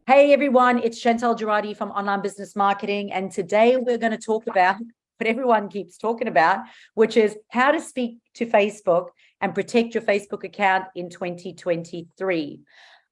Hey everyone, it's Chantal Girardi from Online Business Marketing, and today we're going to talk about what everyone keeps talking about, which is how to speak to Facebook and protect your Facebook account in 2023.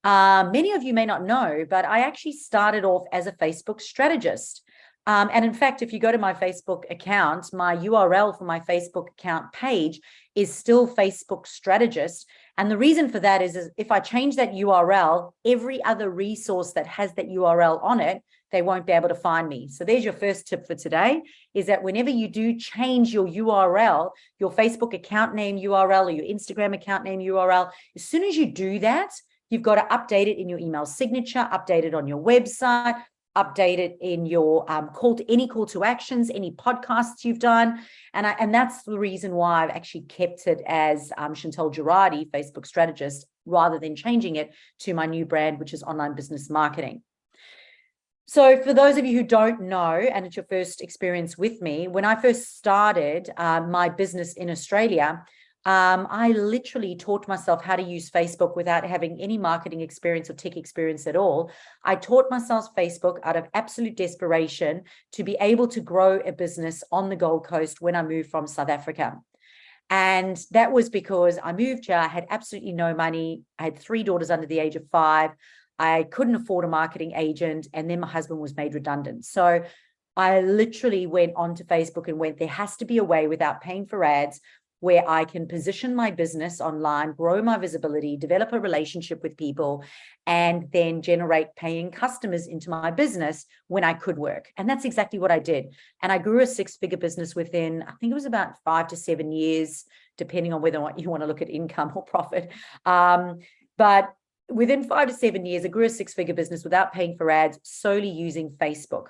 Many of you may not know, but I actually started off as a Facebook strategist. And in fact, if you go to my Facebook account, my URL for my Facebook account page is still Facebook strategist. And the reason for that is if I change that URL, every other resource that has that URL on it, they won't be able to find me. So there's your first tip for today, is that whenever you do change your URL, your Facebook account name URL or your Instagram account name URL, as soon as you do that, you've got to update it in your email signature, update it on your website, update it in your call to actions, any podcasts you've done. And that's the reason why I've actually kept it as Chantal Girardi, Facebook strategist, rather than changing it to my new brand, which is Online Business Marketing. So for those of you who don't know, and it's your first experience with me, when I first started my business in Australia, I literally taught myself how to use Facebook without having any marketing experience or tech experience at all. I taught myself Facebook out of absolute desperation to be able to grow a business on the Gold Coast when I moved from South Africa. And that was because I moved here, I had absolutely no money. I had 3 daughters under the age of 5. I couldn't afford a marketing agent. And then my husband was made redundant. So I literally went onto Facebook and went, there has to be a way without paying for ads where I can position my business online, grow my visibility, develop a relationship with people, and then generate paying customers into my business when I could work. And that's exactly what I did. And I grew a 6-figure business within, I think it was about 5 to 7 years, depending on whether or not you want to look at income or profit. But within 5 to 7 years, I grew a 6-figure business without paying for ads, solely using Facebook.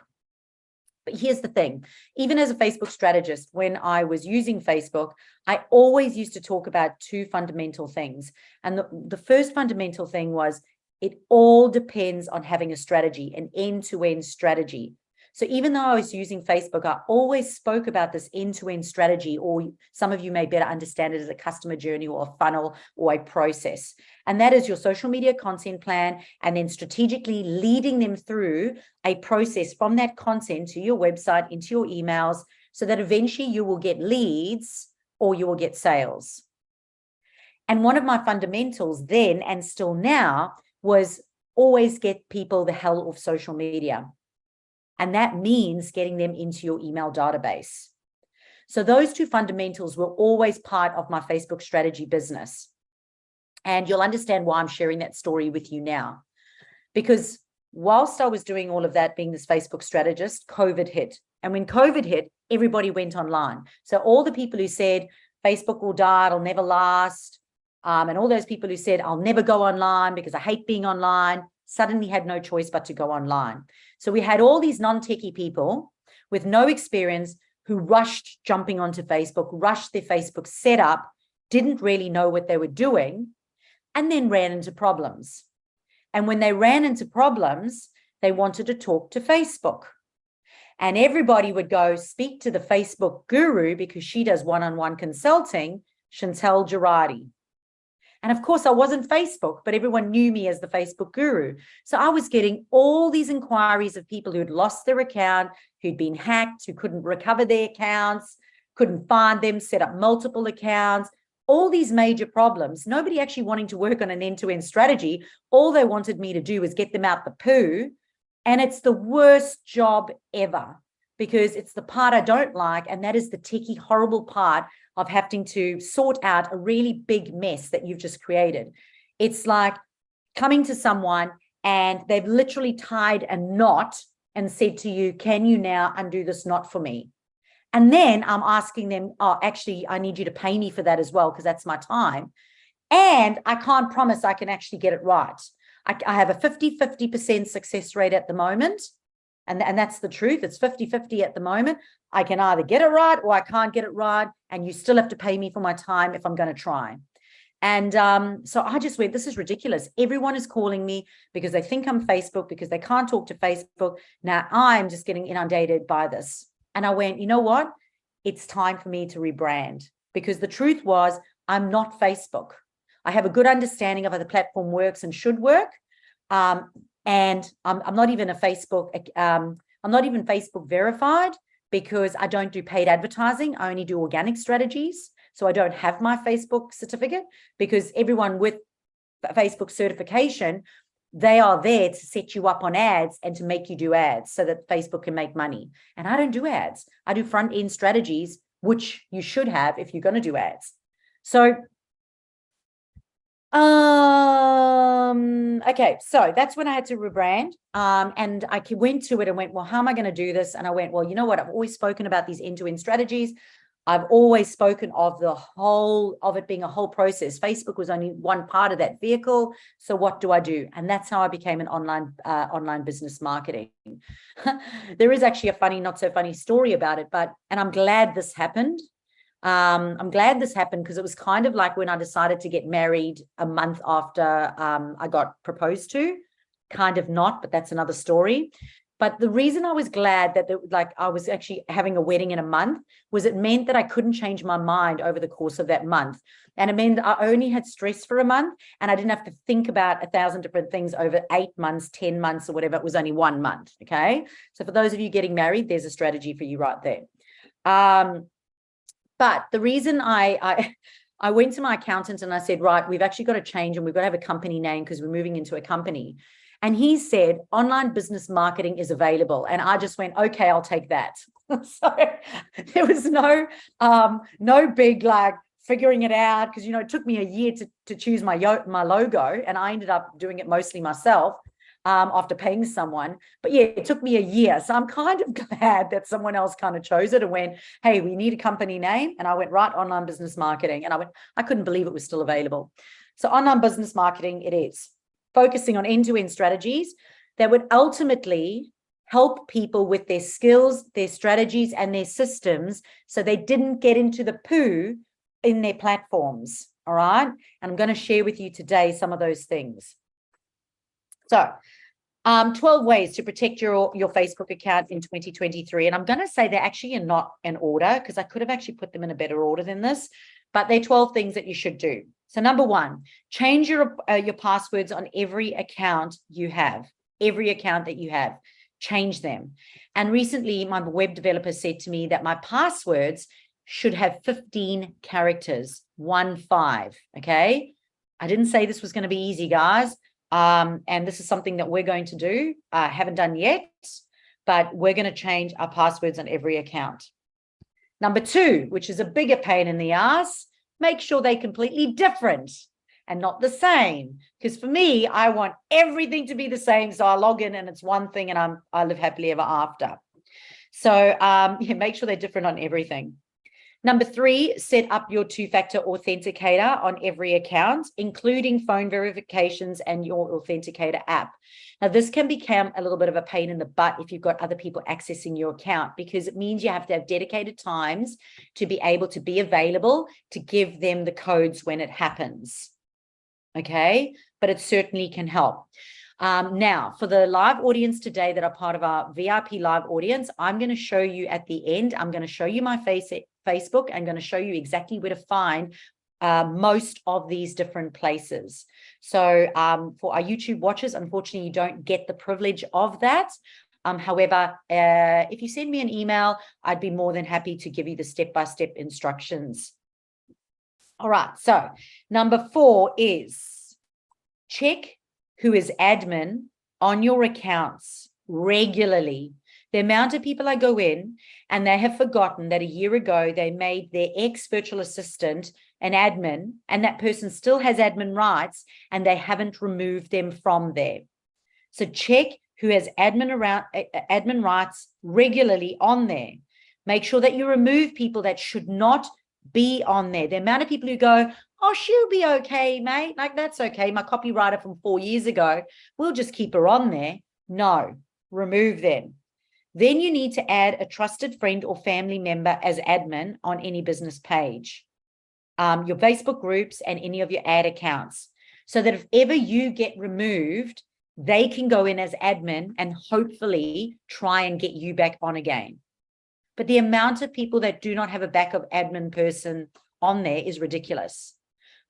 But here's the thing, even as a Facebook strategist, when I was using Facebook, I always used to talk about 2 fundamental things. And the first fundamental thing was it all depends on having a strategy, an end-to-end strategy. So even though I was using Facebook, I always spoke about this end-to-end strategy, or some of you may better understand it as a customer journey or a funnel or a process. And that is your social media content plan, and then strategically leading them through a process from that content to your website, into your emails, so that eventually you will get leads or you will get sales. And one of my fundamentals then and still now was always get people the hell off social media. And that means getting them into your email database. So those 2 fundamentals were always part of my Facebook strategy business. And you'll understand why I'm sharing that story with you now. Because whilst I was doing all of that, being this Facebook strategist, COVID hit. And when COVID hit, everybody went online. So all the people who said, Facebook will die, it'll never last, and all those people who said, I'll never go online because I hate being online, suddenly had no choice but to go online. So we had all these non-techie people with no experience who rushed jumping onto Facebook, rushed their Facebook setup, didn't really know what they were doing, and then ran into problems. And when they ran into problems, they wanted to talk to Facebook. And everybody would go speak to the Facebook guru because she does one-on-one consulting, Chantal Girardi. And of course, I wasn't Facebook, but everyone knew me as the Facebook guru. So I was getting all these inquiries of people who'd lost their account, who'd been hacked, who couldn't recover their accounts, couldn't find them, set up multiple accounts, all these major problems. Nobody actually wanting to work on an end-to-end strategy. All they wanted me to do was get them out the poo. And it's the worst job ever because it's the part I don't like. And that is the techie, horrible part of having to sort out a really big mess that you've just created. It's like coming to someone and they've literally tied a knot and said to you, can you now undo this knot for me? And then I'm asking them, oh, actually, I need you to pay me for that as well, because that's my time. And I can't promise I can actually get it right. I have a 50% success rate at the moment. And that's the truth. It's 50-50 at the moment. I can either get it right or I can't get it right. And you still have to pay me for my time if I'm going to try. And so I just went, this is ridiculous. Everyone is calling me because they think I'm Facebook, because they can't talk to Facebook. Now I'm just getting inundated by this. And I went, you know what? It's time for me to rebrand, because the truth was I'm not Facebook. I have a good understanding of how the platform works and should work. And I'm not even a Facebook, I'm not even Facebook verified because I don't do paid advertising. I only do organic strategies. So I don't have my Facebook certificate because everyone with Facebook certification, they are there to set you up on ads and to make you do ads so that Facebook can make money. And I don't do ads. I do front end strategies, which you should have if you're going to do ads. So okay, so that's when I had to rebrand. And I went to it and went, well, how am I going to do this? And I went, well, you know what? I've always spoken about these end-to-end strategies. I've always spoken of the whole of it being a whole process. Facebook was only one part of that vehicle. So what do I do? And that's how I became an online business marketing. There is actually a funny, not so funny story about it, and I'm glad this happened. I'm glad this happened because it was kind of like when I decided to get married a month after I got proposed to, kind of not, but that's another story. But the reason I was glad that I was actually having a wedding in a month was it meant that I couldn't change my mind over the course of that month. And it meant I only had stress for a month and I didn't have to think about 1,000 different things over 8 months, 10 months or whatever. It was only 1 month. Okay. So for those of you getting married, there's a strategy for you right there. But the reason I went to my accountant and I said, right, we've actually got to change and we've got to have a company name because we're moving into a company. And he said, online business marketing is available. And I just went, okay, I'll take that. So there was no big like figuring it out because, it took me a year to choose my logo and I ended up doing it mostly myself after paying someone. But yeah, it took me a year. So I'm kind of glad that someone else kind of chose it and went, hey, we need a company name. And I went, right, online business marketing. And I couldn't believe it was still available. So online business marketing, it is. Focusing on end-to-end strategies that would ultimately help people with their skills, their strategies, and their systems so they didn't get into the poo in their platforms, all right? And I'm going to share with you today some of those things. So 12 ways to protect your Facebook account in 2023. And I'm going to say they're actually not in order because I could have actually put them in a better order than this, but they're 12 things that you should do. So number 1, change your passwords on every account you have. Every account that you have, change them. And recently, my web developer said to me that my passwords should have 15 characters, 15, okay? I didn't say this was going to be easy, guys. And this is something that we're going to do. I haven't done yet, but we're going to change our passwords on every account. Number 2, which is a bigger pain in the ass, make sure they're completely different and not the same. Because for me, I want everything to be the same. So I log in and it's one thing and I live happily ever after. So yeah, make sure they're different on everything. Number 3, set up your 2-factor authenticator on every account, including phone verifications and your authenticator app. Now, this can become a little bit of a pain in the butt if you've got other people accessing your account because it means you have to have dedicated times to be able to be available to give them the codes when it happens. Okay, but it certainly can help. Now, for the live audience today that are part of our VIP live audience, I'm going to show you at the end, I'm going to show you my Facebook. I'm going to show you exactly where to find most of these different places. So for our YouTube watchers, unfortunately, you don't get the privilege of that. However, if you send me an email, I'd be more than happy to give you the step-by-step instructions. All right, so number 4 is check who is admin on your accounts regularly. The amount of people I go in and they have forgotten that a year ago they made their ex-virtual assistant an admin and that person still has admin rights and they haven't removed them from there. So check who has admin rights regularly on there. Make sure that you remove people that should not be on there. The amount of people who go, oh, she'll be okay, mate. Like, that's okay. My copywriter from 4 years ago, we'll just keep her on there. No, remove them. Then you need to add a trusted friend or family member as admin on any business page, your Facebook groups and any of your ad accounts, so that if ever you get removed, they can go in as admin and hopefully try and get you back on again. But the amount of people that do not have a backup admin person on there is ridiculous.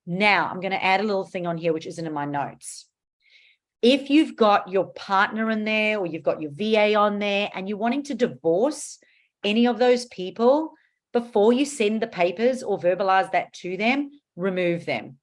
Now, I'm going to add a little thing on here, which isn't in my notes. If you've got your partner in there or you've got your VA on there and you're wanting to divorce any of those people, before you send the papers or verbalize that to them, remove them.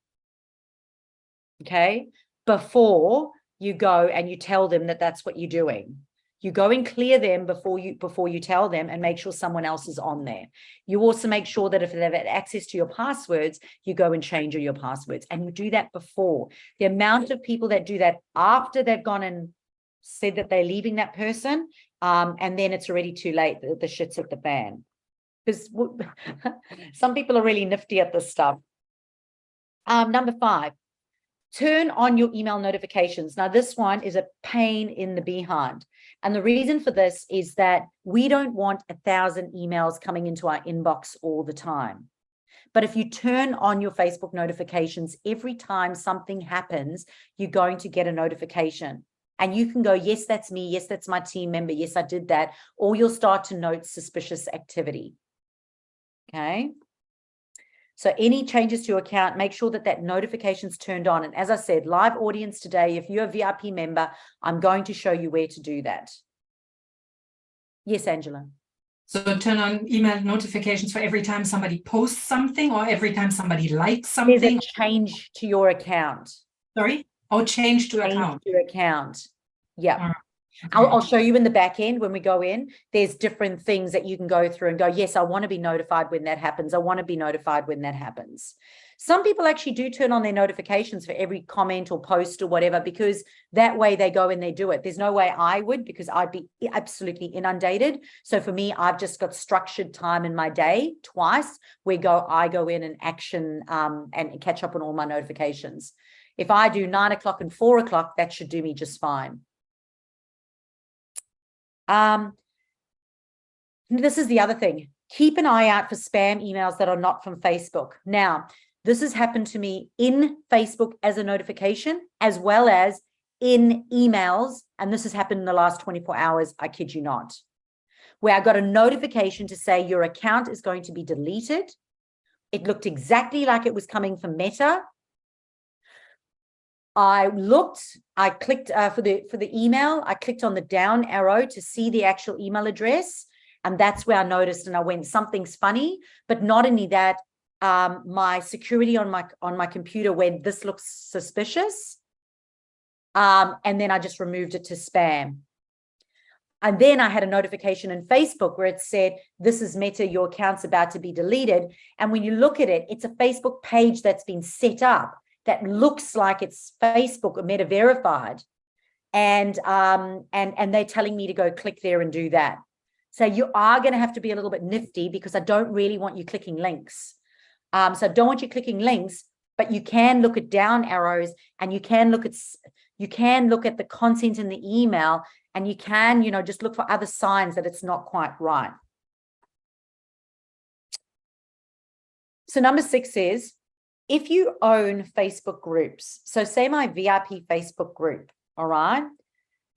Okay? Before you go and you tell them that that's what you're doing. You go and clear them before you tell them, and make sure someone else is on there. You also make sure that if they've had access to your passwords, you go and change all your passwords, and you do that before. The amount of people that do that after they've gone and said that they're leaving that person, and then it's already too late, the shit's hit the fan. Because some people are really nifty at this stuff. Number 5, turn on your email notifications. Now, this one is a pain in the behind. And the reason for this is that we don't want 1,000 emails coming into our inbox all the time. But if you turn on your Facebook notifications, every time something happens, you're going to get a notification. And you can go, yes, that's me. Yes, that's my team member. Yes, I did that. Or you'll start to note suspicious activity. Okay. So any changes to your account, make sure that that notification's turned on. And as I said, live audience today, if you're a VIP member, I'm going to show you where to do that. Yes, Angela. So turn on email notifications for every time somebody posts something or every time somebody likes something? There's a change to your account. Sorry? Oh, change to account. To your account. Yeah. All right. Okay. I'll show you in the back end when we go in. There's different things that you can go through and go, yes, I want to be notified when that happens. I want to be notified when that happens. Some people actually do turn on their notifications for every comment or post or whatever, because that way they go and they do it. There's no way I would, because I'd be absolutely inundated. So for me, I've just got structured time in my day twice where I go in and action and catch up on all my notifications. If I do 9 o'clock and 4 o'clock, that should do me just fine. This is the other thing. Keep an eye out for spam emails that are not from Facebook. Now, this has happened to me in Facebook as a notification, as well as in emails. And this has happened in the last 24 hours. I kid you not, where I got a notification to say your account is going to be deleted. It looked exactly like it was coming from Meta. I clicked for the email. I clicked on the down arrow to see the actual email address. And that's where I noticed, and I went, something's funny. But not only that, my security on my computer went, this looks suspicious. And then I just removed it to spam. And then I had a notification in Facebook where it said, this is Meta, your account's about to be deleted. And when you look at it, it's a Facebook page that's been set up that looks like it's Facebook or Meta verified. And they're telling me to go click there and do that. So you are going to have to be a little bit nifty, because I don't really want you clicking links. So I don't want you clicking links, but you can look at down arrows, and you can look at the content in the email, and you can, just look for other signs that it's not quite right. So number 6 is, if you own Facebook groups, so say my VIP Facebook group, all right,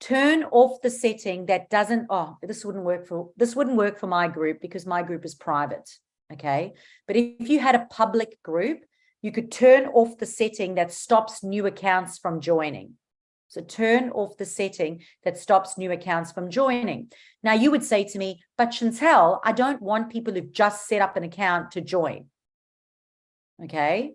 turn off the setting that doesn't, this wouldn't work for my group, because my group is private, okay? But if you had a public group, you could turn off the setting that stops new accounts from joining. So turn off the setting that stops new accounts from joining. Now you would say to me, but Chantel, I don't want people who've just set up an account to join. Okay.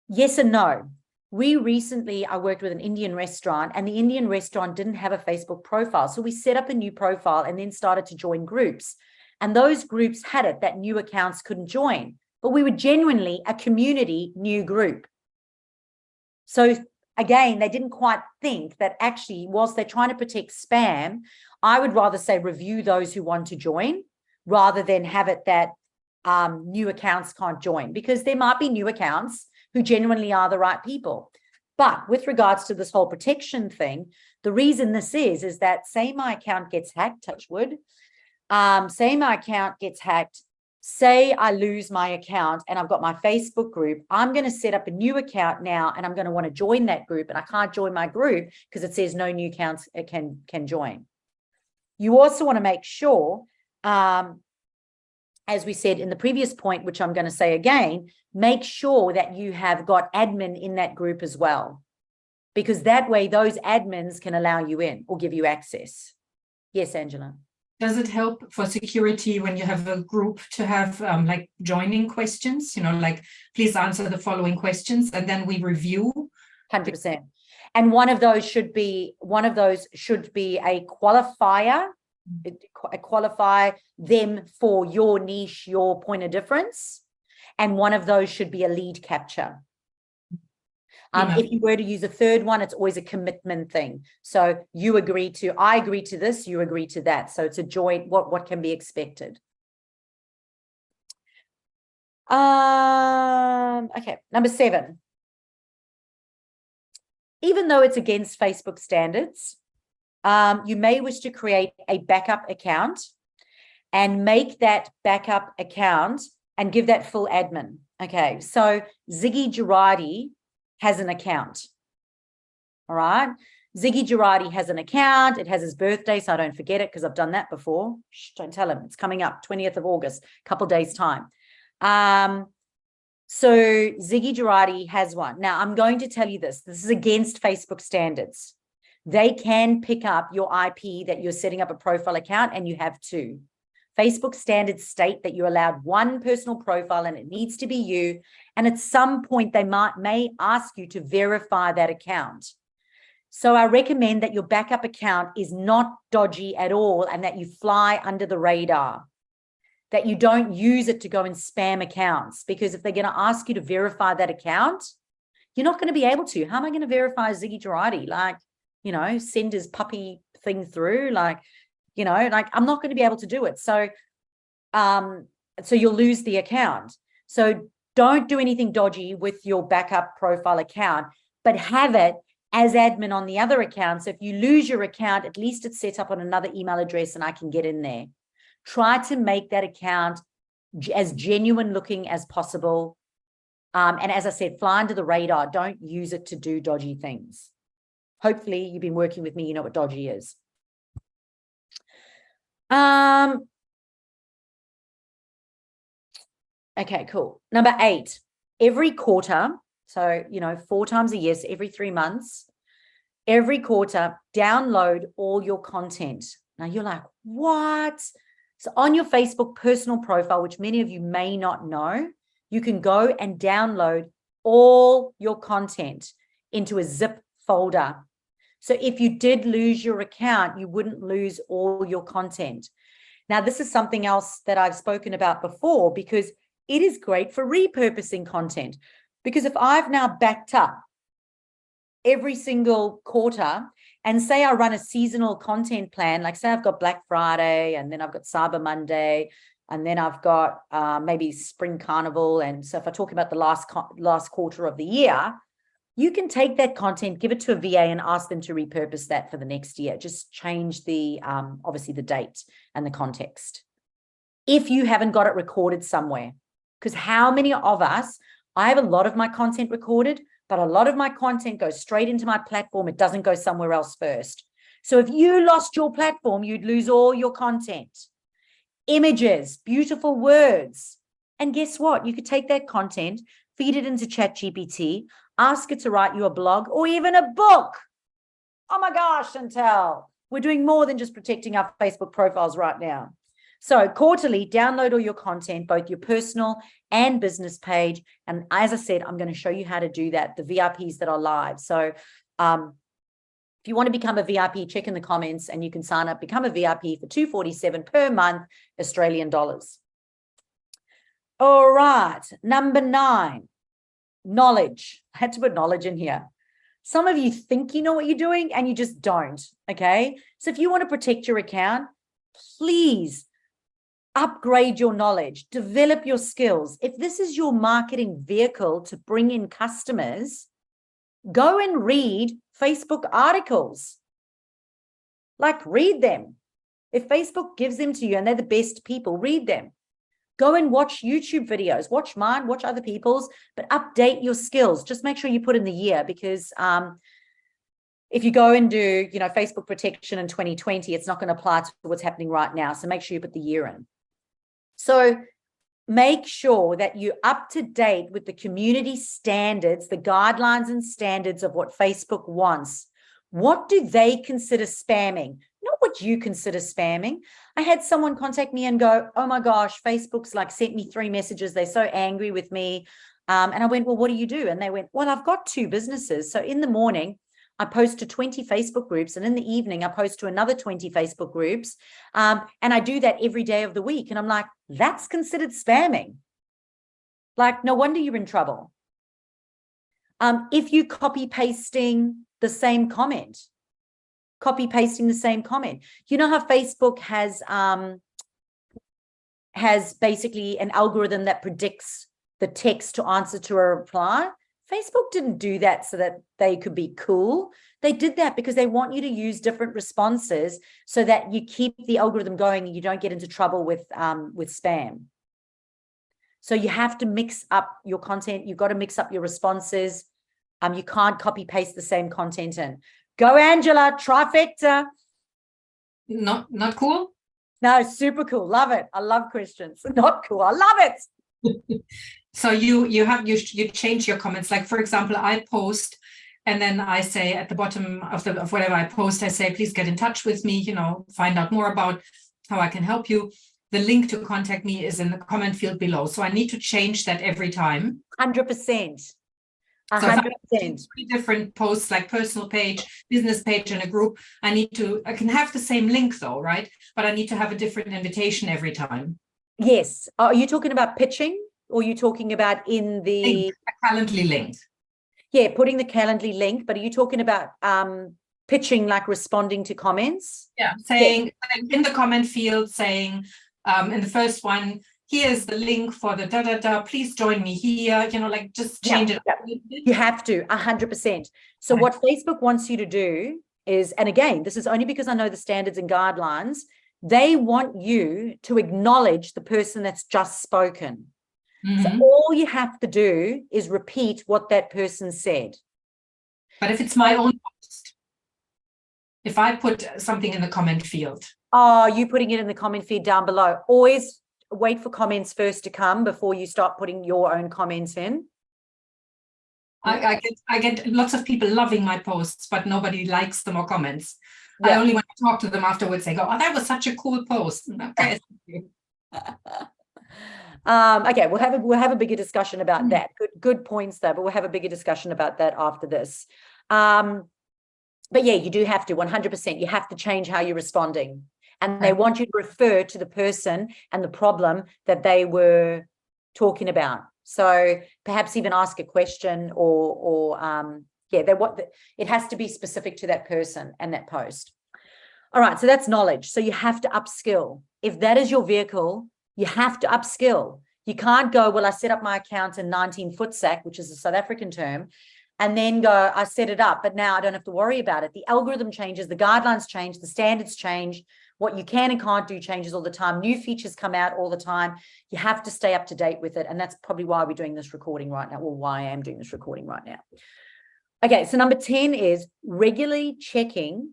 Yes and no. I worked with an Indian restaurant, and the Indian restaurant didn't have a Facebook profile. So we set up a new profile and then started to join groups. And those groups had it that new accounts couldn't join, but we were genuinely a community new group. So again, they didn't quite think that actually, whilst they're trying to protect spam, I would rather say review those who want to join, rather than have it that new accounts can't join, because there might be new accounts who genuinely are the right people. But with regards to this whole protection thing, the reason this is that say my account gets hacked, touch wood, say my account gets hacked, say I lose my account and I've got my Facebook group, I'm going to set up a new account now, and I'm going to want to join that group, and I can't join my group because it says no new accounts can join. You also want to make sure, as we said in the previous point, which I'm going to say again, make sure that you have got admin in that group as well. because that way those admins can allow you in or give you access. Yes, Angela. Does it help for security when you have a group to have like joining questions, like please answer the following questions, and then we review? 100%. And one of those should be a qualifier, qualify them for your niche, your point of difference. And one of those should be a lead capture. If you were to use a third one, it's always a commitment thing. So I agree to this, you agree to that. So it's a joint, what can be expected. Okay, number 7. Even though it's against Facebook standards, you may wish to create a backup account and make that backup account and give that full admin. Okay, so Ziggy Girardi has an account. All right. Ziggy Girardi has an account. It has his birthday, so I don't forget it because I've done that before. Shh, don't tell him. It's coming up, 20th of August, a couple days' time. So Ziggy Girardi has one. Now, I'm going to tell you this. This is against Facebook standards. They can pick up your IP that you're setting up a profile account, and you have 2. Facebook standards state that you're allowed 1 personal profile and it needs to be you. And at some point, they may ask you to verify that account. So I recommend that your backup account is not dodgy at all and that you fly under the radar, that you don't use it to go and spam accounts, because if they're going to ask you to verify that account, you're not going to be able to. How am I going to verify Ziggy Girardi? Like, send his puppy thing through, I'm not going to be able to do it. So you'll lose the account. So don't do anything dodgy with your backup profile account, but have it as admin on the other account. So if you lose your account, at least it's set up on another email address and I can get in there. Try to make that account as genuine looking as possible. And as I said, fly under the radar. Don't use it to do dodgy things. Hopefully you've been working with me. You know what dodgy is. Okay, cool. Number 8, every quarter. So, 4 times a year, so every 3 months, every quarter, download all your content. Now you're like, what? So on your Facebook personal profile, which many of you may not know, you can go and download all your content into a zip folder. So if you did lose your account, you wouldn't lose all your content. Now, this is something else that I've spoken about before, because it is great for repurposing content. Because if I've now backed up every single quarter, and say I run a seasonal content plan, like say I've got Black Friday, and then I've got Cyber Monday, and then I've got maybe Spring Carnival. And so if I talk about the last quarter of the year, you can take that content, give it to a VA and ask them to repurpose that for the next year. Just change the, obviously the date and the context. If you haven't got it recorded somewhere, because how many of us, I have a lot of my content recorded, but a lot of my content goes straight into my platform. It doesn't go somewhere else first. So if you lost your platform, you'd lose all your content, images, beautiful words. And guess what? You could take that content, feed it into ChatGPT, ask it to write you a blog or even a book. Oh my gosh, Chantel, we're doing more than just protecting our Facebook profiles right now. So quarterly, download all your content, both your personal and business page. And as I said, I'm going to show you how to do that, the VIPs that are live. So if you want to become a VIP, check in the comments and you can sign up, become a VIP for $247 per month, Australian dollars. All right, number 9. Knowledge. I had to put knowledge in here. Some of you think you know what you're doing and you just don't, okay? So if you want to protect your account, please upgrade your knowledge, develop your skills. If this is your marketing vehicle to bring in customers, go and read Facebook articles. Like, read them. If Facebook gives them to you and they're the best people, read them. Go and watch YouTube videos, watch mine, watch other people's, but update your skills. Just make sure you put in the year, because if you go and do, Facebook protection in 2020, it's not going to apply to what's happening right now. So make sure you put the year in. So make sure that you're up to date with the community standards, the guidelines and standards of what Facebook wants. What do they consider spamming? Not what you consider spamming. I had someone contact me and go, oh my gosh, Facebook's like sent me 3 messages. They're so angry with me. And I went, well, what do you do? And they went, well, I've got 2 businesses. So in the morning, I post to 20 Facebook groups, and in the evening, I post to another 20 Facebook groups. And I do that every day of the week. And I'm like, that's considered spamming. Like, no wonder you're in trouble. If you copy pasting the same comment, you know how Facebook has basically an algorithm that predicts the text to answer to a reply. Facebook didn't do that so that they could be cool. They did that because they want you to use different responses so that you keep the algorithm going and you don't get into trouble with spam. So you have to mix up your content. You've got to mix up your responses. You can't copy paste the same content in. Go, Angela, trifecta. Not cool? No, super cool. Love it. I love questions. Not cool. I love it. So you change your comments. Like, for example, I post, and then I say at the bottom of whatever I post, I say, please get in touch with me, find out more about how I can help you. The link to contact me is in the comment field below. So I need to change that every time. 100%. 100%. 3 different posts, like personal page, business page, and a group. I can have the same link though, right? But I need to have a different invitation every time. Yes. Are you talking about pitching? Or are you talking about in the Calendly link? Yeah, putting the Calendly link, but are you talking about pitching, like responding to comments? Yeah, saying in the comment field, saying in the first one, here's the link for the da-da-da, please join me here, like just change it. You have to, 100%. So what Facebook wants you to do is, and again, this is only because I know the standards and guidelines, they want you to acknowledge the person that's just spoken. So all you have to do is repeat what that person said. But if it's my own post, if I put something in the comment field. Oh, you putting it in the comment field down below. Always wait for comments first to come before you start putting your own comments in. I get lots of people loving my posts, but nobody likes them or comments. Yeah. I only want to talk to them afterwards. They go, oh, that was such a cool post. Okay. Okay, we'll have a bigger discussion about that. Good points there, but we'll have a bigger discussion about that after this. But yeah, you do have to 100%. You have to change how you're responding, and they want you to refer to the person and the problem that they were talking about. So perhaps even ask a question, or it has to be specific to that person and that post. All right, so that's knowledge. So you have to upskill. If that is your vehicle, you have to upskill. You can't go, well, I set up my account in 19 Footsack, which is a South African term, and then go, I set it up, but now I don't have to worry about it. The algorithm changes, the guidelines change, the standards change. What you can and can't do changes all the time. New features come out all the time. You have to stay up to date with it. And that's probably why we're doing this recording right now, or why I am doing this recording right now. Okay, so number 10 is regularly checking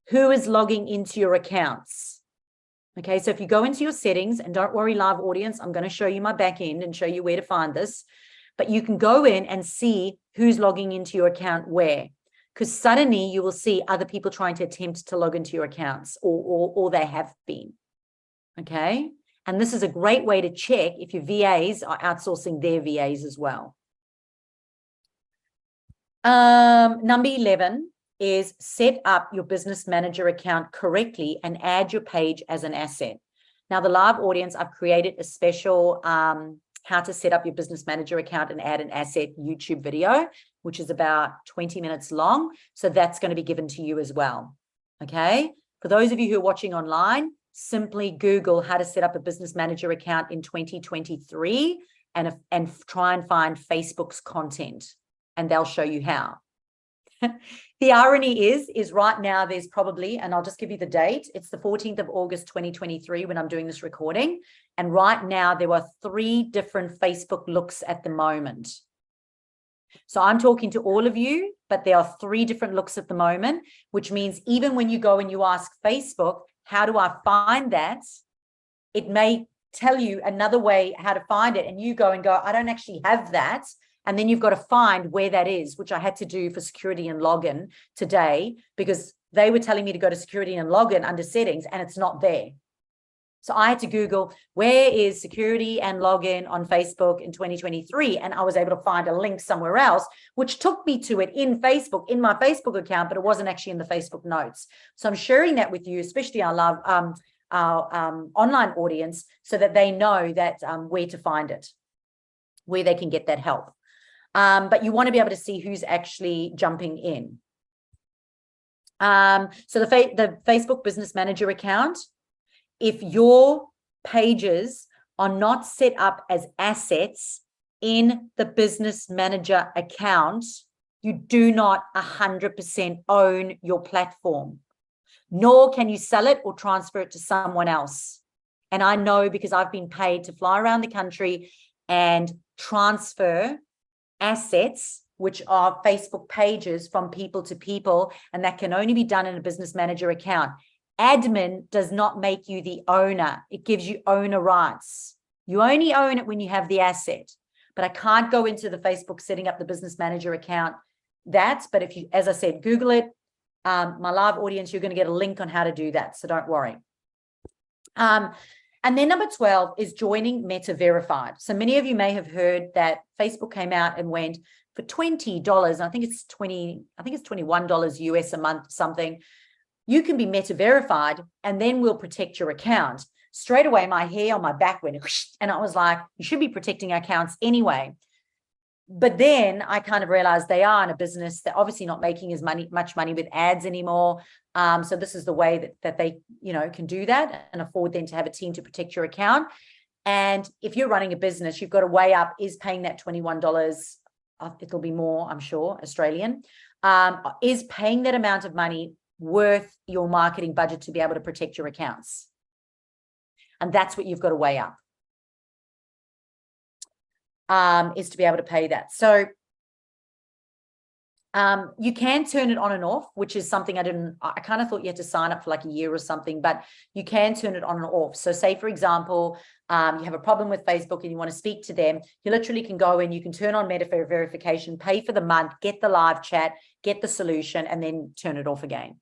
who is logging into your accounts. Okay, so if you go into your settings, and don't worry, live audience, I'm going to show you my back end and show you where to find this, but you can go in and see who's logging into your account where, because suddenly you will see other people trying to attempt to log into your accounts, or they have been. Okay, and this is a great way to check if your VAs are outsourcing their VAs as well. Number 11 is set up your business manager account correctly and add your page as an asset. Now, the live audience, I've created a special how to set up your business manager account and add an asset YouTube video, which is about 20 minutes long. So that's going to be given to you as well. Okay. For those of you who are watching online, simply Google how to set up a business manager account in 2023 and try and find Facebook's content, and they'll show you how. The irony is right now there's probably, and I'll just give you the date, it's the 14th of August 2023 when I'm doing this recording, and right now there are 3 different Facebook looks at the moment. So I'm talking to all of you, but there are 3 different looks at the moment, which means even when you go and you ask Facebook, how do I find that? It may tell you another way how to find it, and you go, I don't actually have that. And then you've got to find where that is, which I had to do for security and login today, because they were telling me to go to security and login under settings, and it's not there. So I had to Google, where is security and login on Facebook in 2023? And I was able to find a link somewhere else, which took me to it in Facebook, in my Facebook account, but it wasn't actually in the Facebook notes. So I'm sharing that with you, especially our online audience, so that they know that where to find it, where they can get that help. But you want to be able to see who's actually jumping in. So the Facebook Business Manager account, if your pages are not set up as assets in the Business Manager account, you do not 100% own your platform, nor can you sell it or transfer it to someone else. And I know, because I've been paid to fly around the country and transfer assets, which are Facebook pages, from people to people, and that can only be done in a Business Manager account. Admin does not make you the owner. It gives you owner rights. You only own it when you have the asset. But I can't go into the Facebook setting up the Business Manager account. But if you, as I said, Google it, my live audience, you're going to get a link on how to do that. So don't worry. And then number 12 is joining Meta Verified. So many of you may have heard that Facebook came out and went, for $20, I think it's $21 US a month, something, you can be Meta Verified, and then we'll protect your account. Straight away, my hair on my back went, and I was like, you should be protecting accounts anyway. But then I kind of realized they are in a business. They're obviously not making as much money with ads anymore. So this is the way that they, can do that and afford then to have a team to protect your account. And if you're running a business, you've got to weigh up, is paying that $21, it'll be more, I'm sure, Australian, is paying that amount of money worth your marketing budget to be able to protect your accounts? And that's what you've got to weigh up, is to be able to pay that. So you can turn it on and off, which is something I kind of thought you had to sign up for like a year or something, but you can turn it on and off. So say, for example, you have a problem with Facebook and you want to speak to them, you literally can go in, you can turn on Meta Verification, pay for the month, get the live chat, get the solution, and then turn it off again.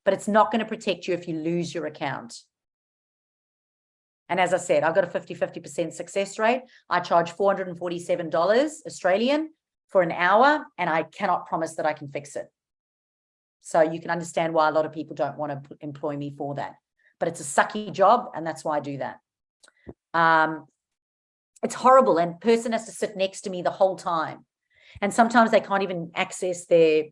But it's not going to protect you if you lose your account. And as I said, I've got a 50% success rate. I charge $447 Australian for an hour, and I cannot promise that I can fix it. So you can understand why a lot of people don't want to employ me for that. But it's a sucky job, and that's why I do that. It's horrible, and a person has to sit next to me the whole time. And sometimes they can't even access their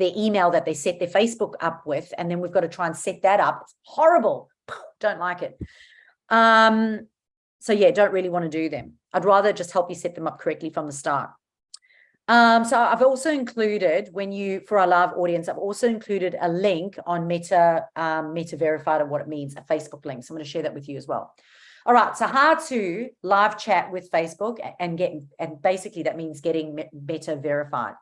email that they set their Facebook up with, and then we've got to try and set that up. It's horrible. Don't like it. So yeah, don't really want to do them. I'd rather just help you set them up correctly from the start. So I've also included, for our live audience, I've also included a link on Meta Verified and what it means, a Facebook link. So I'm going to share that with you as well. All right, so how to live chat with Facebook and basically that means getting Meta Verified.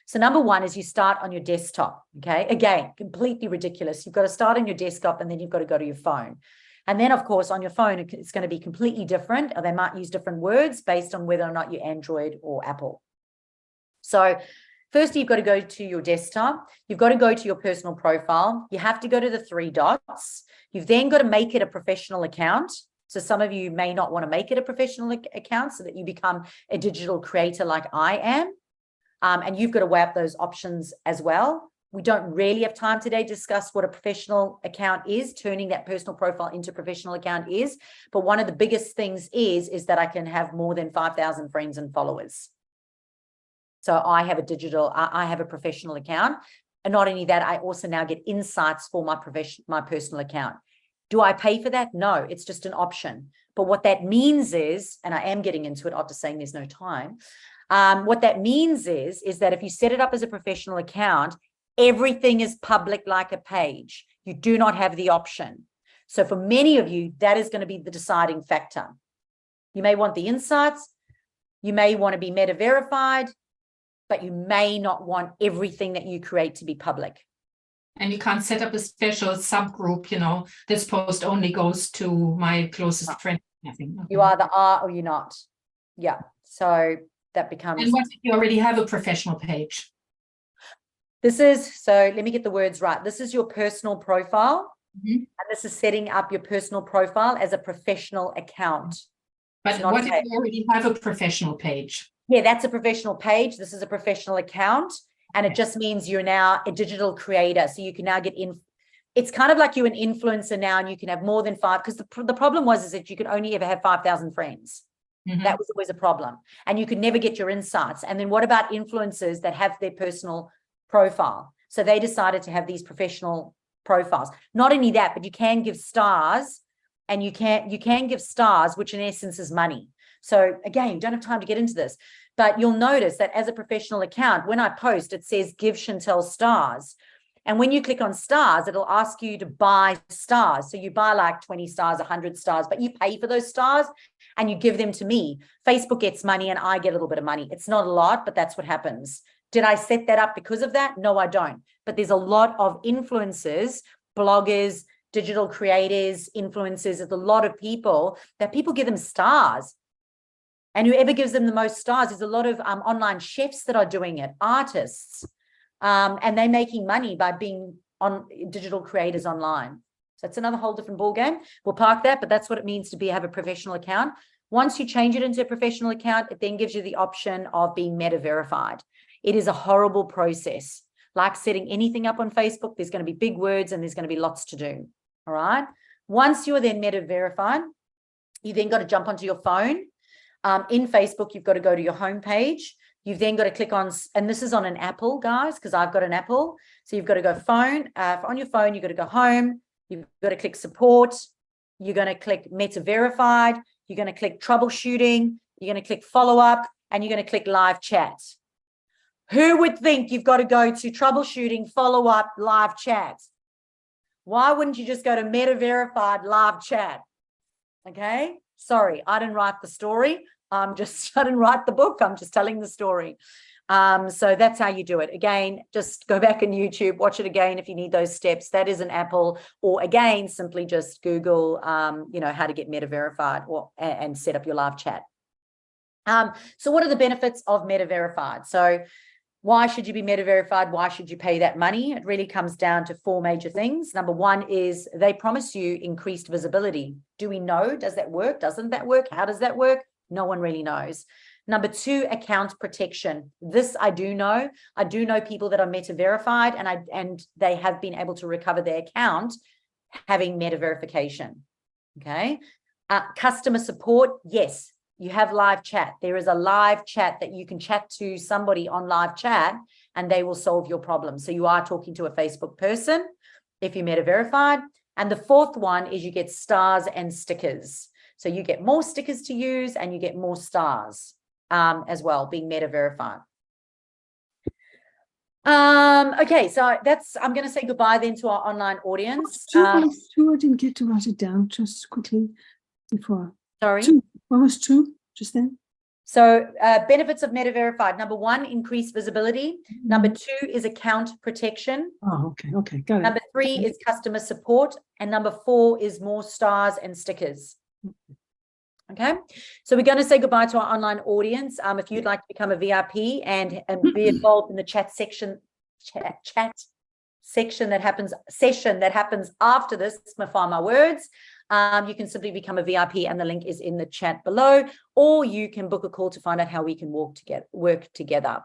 So number one is you start on your desktop, okay? Again, completely ridiculous. You've got to start on your desktop and then you've got to go to your phone. And then, of course, on your phone, it's going to be completely different, or they might use different words based on whether or not you're Android or Apple. So first, you've got to go to your desktop. You've got to go to your personal profile. You have to go to the 3 dots. You've then got to make it a professional account. So some of you may not want to make it a professional account so that you become a digital creator like I am. And you've got to weigh up those options as well. We don't really have time today to discuss what a professional account is, turning that personal profile into a professional account is. But one of the biggest things is that I can have more than 5,000 friends and followers. So I have a professional account. And not only that, I also now get insights for my personal account. Do I pay for that? No, it's just an option. But what that means is, and I am getting into it after saying there's no time. What that means is that if you set it up as a professional account, everything is public like a page. You do not have the option. So for many of you, that is going to be the deciding factor. You may want the insights. You may want to be Meta Verified, but you may not want everything that you create to be public. And you can't set up a special subgroup, this post only goes to my closest friend. I think. You either are or you're not. Yeah. So that becomes. And what if you already have a professional page? So let me get the words right. This is your personal profile. Mhm. And this is setting up your personal profile as a professional account. But what if you already have a professional page? Yeah, that's a professional page. This is a professional account. And it just means you're now a digital creator. So you can now get in. It's kind of like you're an influencer now, and you can have more than 5, because the problem is that you could only ever have 5,000 friends. Mhm. That was always a problem. And you could never get your insights. And then what about influencers that have their personal profile? So they decided to have these professional profiles. Not only that, but you can give stars, and you can give stars, which in essence is money. So again, don't have time to get into this, but you'll notice that as a professional account, when I post, it says give Chantel stars. And when you click on stars, it'll ask you to buy stars. So you buy like 20 stars, 100 stars, but you pay for those stars and you give them to me. Facebook gets money and I get a little bit of money. It's not a lot, but that's what happens. Did I set that up because of that? No, I don't. But there's a lot of influencers, bloggers, digital creators, influencers. There's a lot of people that people give them stars. And whoever gives them the most stars, there's a lot of online chefs that are doing it, artists. And they're making money by being on digital creators online. So it's another whole different ballgame. We'll park that, but that's what it means to have a professional account. Once you change it into a professional account, it then gives you the option of being meta verified. It is a horrible process. Like setting anything up on Facebook, there's going to be big words and there's going to be lots to do. All right. Once you are then meta verified, you then got to jump onto your phone. In Facebook, you've got to go to your homepage. You've then got to click on, and this is on an Apple, guys, because I've got an Apple. So you've got to go phone. On your phone, you've got to go home. You've got to click support. You're going to click meta verified. You're going to click troubleshooting. You're going to click follow up, and you're going to click live chat. Who would think you've got to go to troubleshooting, follow up, live chat? Why wouldn't you just go to meta verified live chat? Okay. Sorry, I didn't write the story. I didn't write the book. I'm just telling the story. So that's how you do it. Again, just go back on YouTube, watch it again if you need those steps. That is an Apple, or again, simply just Google, how to get meta verified and set up your live chat. So what are the benefits of meta verified? So why should you be meta verified? Why should you pay that money? It really comes down to 4 major things. Number 1 is they promise you increased visibility. Do we know? Does that work? Doesn't that work? How does that work? No one really knows. Number 2, account protection. This I do know. I do know people that are meta verified and they have been able to recover their account having meta verification. Okay. Customer support. Yes. You have live chat. There is a live chat that you can chat to somebody on live chat and they will solve your problem. So you are talking to a Facebook person if you're meta verified. And the 4th one is you get stars and stickers. So you get more stickers to use and you get more stars as well, being meta verified. Okay, so I'm going to say goodbye then to our online audience. I didn't get to write it down just quickly before. Sorry. 2. What was 2 just then? So benefits of meta verified. Number 1, increased visibility. Number 2 is account protection. Oh, okay, got it. Number 3 is customer support. And number 4 is more stars and stickers. Okay, so we're going to say goodbye to our online audience. If you'd like to become a VIP and be involved in the chat section that happens after this, find my words. You can simply become a VIP and the link is in the chat below, or you can book a call to find out how we can work together.